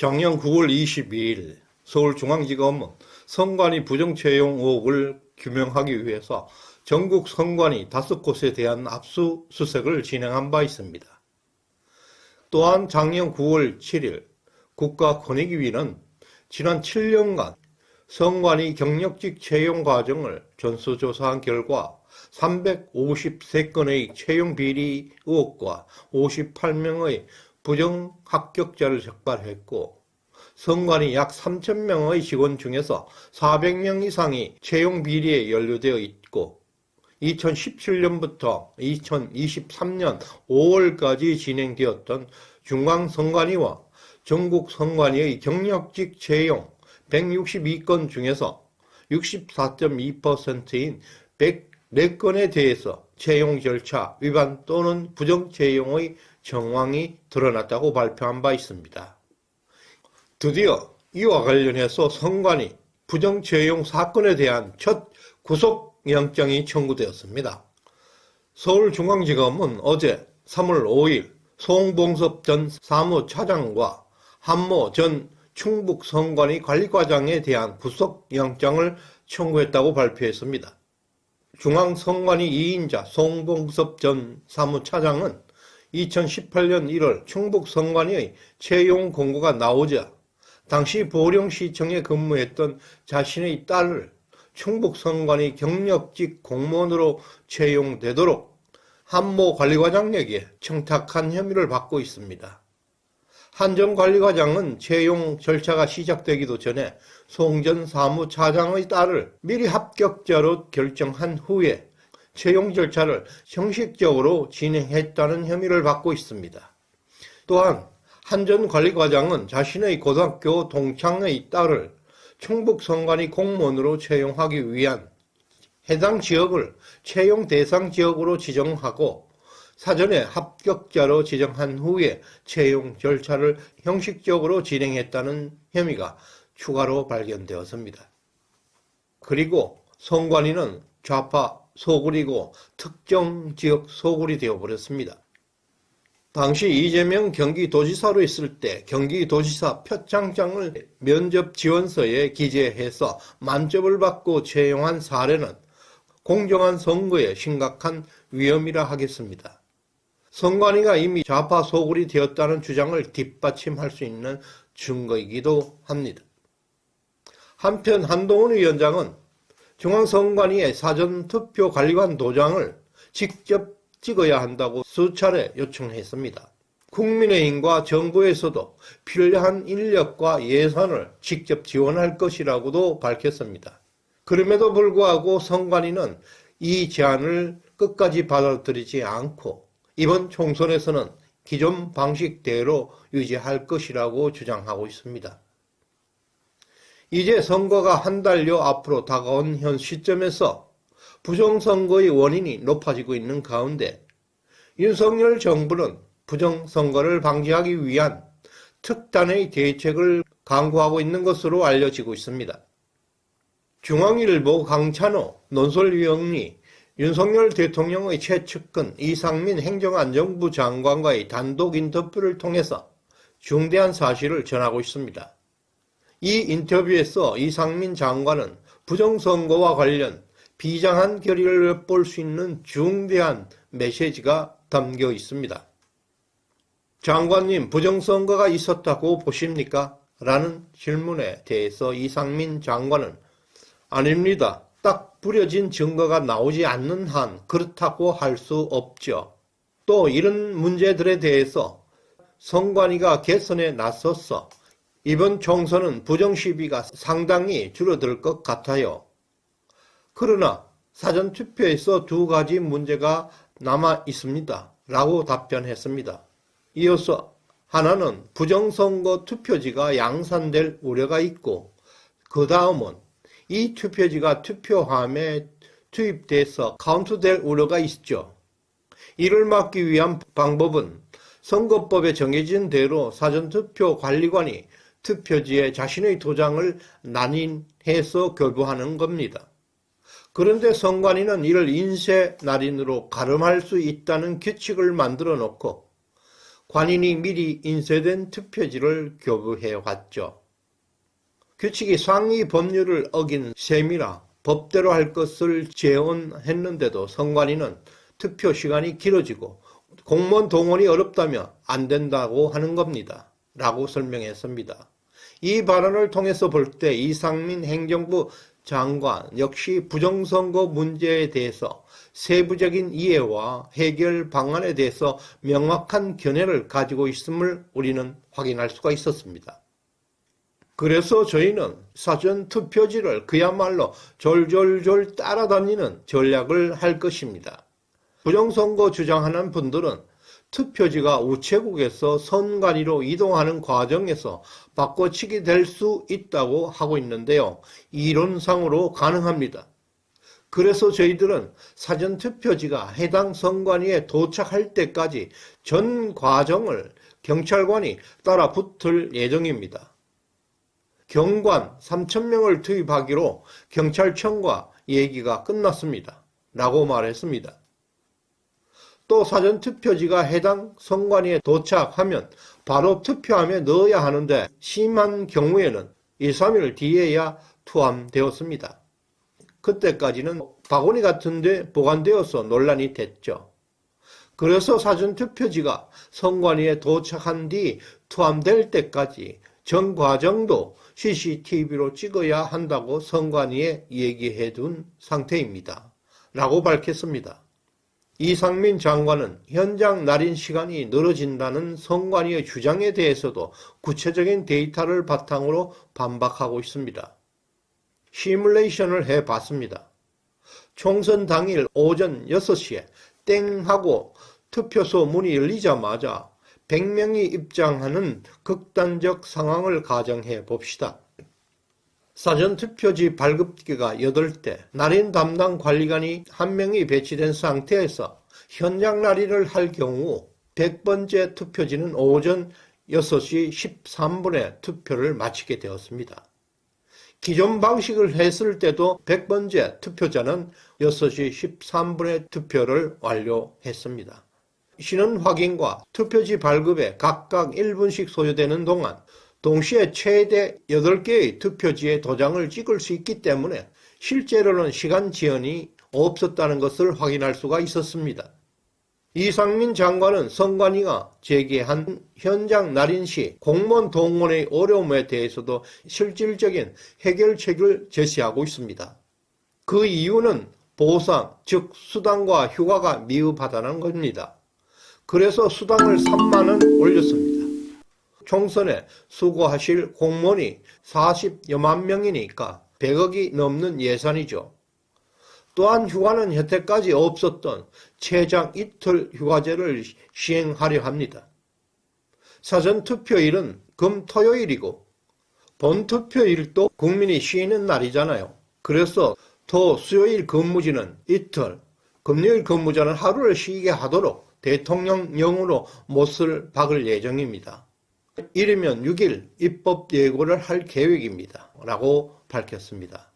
작년 9월 22일 서울중앙지검은 선관위 부정채용 의혹을 규명하기 위해서 전국 선관위 5곳에 대한 압수수색을 진행한 바 있습니다. 또한 작년 9월 7일 국가권익위는 지난 7년간 선관위 경력직 채용 과정을 전수조사한 결과 353건의 채용 비리 의혹과 58명의 부정 합격자를 적발했고, 선관위 약 3,000명의 직원 중에서 400명 이상이 채용 비리에 연루되어 있고, 2017년부터 2023년 5월까지 진행되었던 중앙선관위와 전국선관위의 경력직 채용 162건 중에서 64.2%인 104건에 대해서 채용 절차 위반 또는 부정채용의 정황이 드러났다고 발표한 바 있습니다. 드디어 이와 관련해서 선관위 부정채용 사건에 대한 첫 구속영장이 청구되었습니다. 서울중앙지검은 어제 3월 5일 송봉섭 전 사무차장과 한모 전 충북선관위 관리과장에 대한 구속영장을 청구했다고 발표했습니다. 중앙선관위 2인자 송봉섭 전 사무차장은 2018년 1월 충북선관위의 채용 공고가 나오자 당시 보령시청에 근무했던 자신의 딸을 충북선관위 경력직 공무원으로 채용되도록 한모 관리과장에게 청탁한 혐의를 받고 있습니다. 한 전 관리과장은 채용 절차가 시작되기도 전에 송 전 사무차장의 딸을 미리 합격자로 결정한 후에 채용 절차를 형식적으로 진행했다는 혐의를 받고 있습니다. 또한 한 전 관리과장은 자신의 고등학교 동창의 딸을 충북선관위 공무원으로 채용하기 위한 해당 지역을 채용 대상 지역으로 지정하고 사전에 합격자로 지정한 후에 채용 절차를 형식적으로 진행했다는 혐의가 추가로 발견되었습니다. 그리고 선관위는 좌파 소굴이고 특정 지역 소굴이 되어버렸습니다. 당시 이재명 경기도지사로 있을 때 경기도지사 표창장을 면접 지원서에 기재해서 만점을 받고 채용한 사례는 공정한 선거에 심각한 위험이라 하겠습니다. 선관위가 이미 좌파 소굴이 되었다는 주장을 뒷받침할 수 있는 증거이기도 합니다. 한편 한동훈 위원장은 중앙선관위의 사전투표관리관 도장을 직접 찍어야 한다고 수차례 요청했습니다. 국민의힘과 정부에서도 필요한 인력과 예산을 직접 지원할 것이라고도 밝혔습니다. 그럼에도 불구하고 선관위는 이 제안을 끝까지 받아들이지 않고 이번 총선에서는 기존 방식대로 유지할 것이라고 주장하고 있습니다. 이제 선거가 한 달여 앞으로 다가온 현 시점에서 부정선거의 원인이 높아지고 있는 가운데 윤석열 정부는 부정선거를 방지하기 위한 특단의 대책을 강구하고 있는 것으로 알려지고 있습니다. 중앙일보 강찬호 논설위원이 윤석열 대통령의 최측근 이상민 행정안전부 장관과의 단독 인터뷰를 통해서 중대한 사실을 전하고 있습니다. 이 인터뷰에서 이상민 장관은 부정선거와 관련 비장한 결의를 엿볼 수 있는 중대한 메시지가 담겨 있습니다. 장관님, 부정선거가 있었다고 보십니까? 라는 질문에 대해서 이상민 장관은 아닙니다. 딱 부려진 증거가 나오지 않는 한 그렇다고 할 수 없죠. 또 이런 문제들에 대해서 선관위가 개선에 나서서 이번 총선은 부정시비가 상당히 줄어들 것 같아요. 그러나 사전투표에서 2가지 문제가 남아 있습니다. 라고 답변했습니다. 이어서 하나는 부정선거 투표지가 양산될 우려가 있고, 그 다음은 이 투표지가 투표함에 투입돼서 카운트될 우려가 있죠. 이를 막기 위한 방법은 선거법에 정해진 대로 사전투표 관리관이 투표지에 자신의 도장을 난인해서 교부하는 겁니다. 그런데 선관위는 이를 인쇄 날인으로 가름할 수 있다는 규칙을 만들어 놓고 관인이 미리 인쇄된 투표지를 교부해 왔죠. 규칙이 상위 법률을 어긴 셈이라 법대로 할 것을 재원했는데도 선관위는 투표 시간이 길어지고 공무원 동원이 어렵다며 안 된다고 하는 겁니다. 라고 설명했습니다. 이 발언을 통해서 볼 때 이상민 행정부 장관 역시 부정선거 문제에 대해서 세부적인 이해와 해결 방안에 대해서 명확한 견해를 가지고 있음을 우리는 확인할 수가 있었습니다. 그래서 저희는 사전투표지를 그야말로 졸졸졸 따라다니는 전략을 할 것입니다. 부정선거 주장하는 분들은 투표지가 우체국에서 선관위로 이동하는 과정에서 바꿔치기 될 수 있다고 하고 있는데요. 이론상으로 가능합니다. 그래서 저희들은 사전투표지가 해당 선관위에 도착할 때까지 전 과정을 경찰관이 따라 붙을 예정입니다. 경관 3,000명을 투입하기로 경찰청과 얘기가 끝났습니다. 라고 말했습니다. 또 사전투표지가 해당 선관위에 도착하면 바로 투표함에 넣어야 하는데 심한 경우에는 2, 3일 뒤에야 투함되었습니다. 그때까지는 바구니 같은 데 보관되어서 논란이 됐죠. 그래서 사전투표지가 선관위에 도착한 뒤 투함될 때까지 전 과정도 CCTV로 찍어야 한다고 선관위에 얘기해 둔 상태입니다. 라고 밝혔습니다. 이상민 장관은 현장 날인 시간이 늘어진다는 선관위의 주장에 대해서도 구체적인 데이터를 바탕으로 반박하고 있습니다. 시뮬레이션을 해봤습니다. 총선 당일 오전 6시에 땡 하고 투표소 문이 열리자마자 100명이 입장하는 극단적 상황을 가정해 봅시다. 사전투표지 발급기가 8대, 날인 담당 관리관이 1명이 배치된 상태에서 현장 날인을 할 경우 100번째 투표지는 오전 6시 13분에 투표를 마치게 되었습니다. 기존 방식을 했을 때도 100번째 투표자는 6시 13분에 투표를 완료했습니다. 신원 확인과 투표지 발급에 각각 1분씩 소요되는 동안 동시에 최대 8개의 투표지에 도장을 찍을 수 있기 때문에 실제로는 시간 지연이 없었다는 것을 확인할 수가 있었습니다. 이상민 장관은 선관위가 제기한 현장 날인 시 공무원 동원의 어려움에 대해서도 실질적인 해결책을 제시하고 있습니다. 그 이유는 보상, 즉 수당과 휴가가 미흡하다는 겁니다. 그래서 수당을 3만 원 올렸습니다. 총선에 수고하실 공무원이 40여만 명이니까 100억이 넘는 예산이죠. 또한 휴가는 여태까지 없었던 최장 이틀 휴가제를 시행하려 합니다. 사전투표일은 금 토요일이고 본투표일도 국민이 쉬는 날이잖아요. 그래서 토 수요일 근무지는 이틀, 금요일 근무자는 하루를 쉬게 하도록 대통령령으로 못을 박을 예정입니다. 이르면 6일 입법 예고를 할 계획입니다. 라고 밝혔습니다.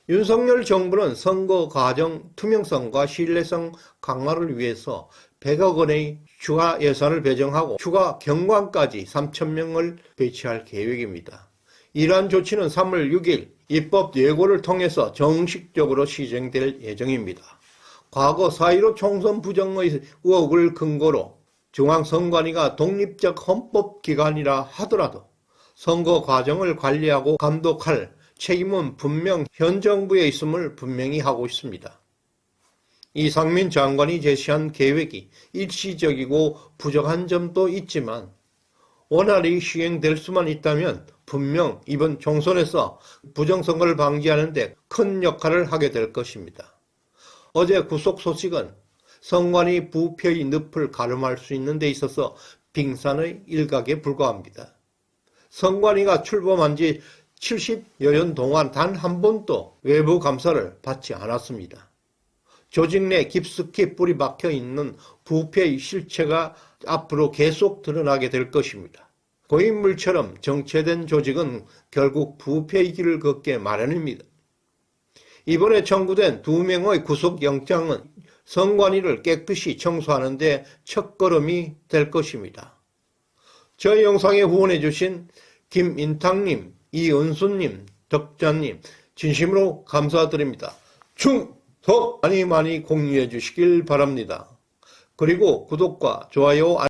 윤석열 정부는 선거 과정 투명성과 신뢰성 강화를 위해서 100억 원의 추가 예산을 배정하고 추가 경관까지 3,000명을 배치할 계획입니다. 이러한 조치는 3월 6일 입법 예고를 통해서 정식적으로 시행될 예정입니다. 과거 4.15 총선 부정의 의혹을 근거로 중앙선관위가 독립적 헌법기관이라 하더라도 선거 과정을 관리하고 감독할 책임은 분명 현 정부에 있음을 분명히 하고 있습니다. 이상민 장관이 제시한 계획이 일시적이고 부족한 점도 있지만 원활히 시행될 수만 있다면 분명 이번 총선에서 부정선거를 방지하는 데 큰 역할을 하게 될 것입니다. 어제 구속 소식은 선관위 부패의 늪을 가름할 수 있는 데 있어서 빙산의 일각에 불과합니다. 선관위가 출범한 지 70여 년 동안 단 한 번도 외부 감사를 받지 않았습니다. 조직 내 깊숙이 뿌리 박혀 있는 부패의 실체가 앞으로 계속 드러나게 될 것입니다. 고인물처럼 정체된 조직은 결국 부패의 길을 걷게 마련입니다. 이번에 청구된 2명의 구속영장은 선관위를 깨끗이 청소하는 데 첫걸음이 될 것입니다. 저희 영상에 후원해주신 김인탁님, 이은수님, 덕자님 진심으로 감사드립니다. 충성 많이 공유해 주시길 바랍니다. 그리고 구독과 좋아요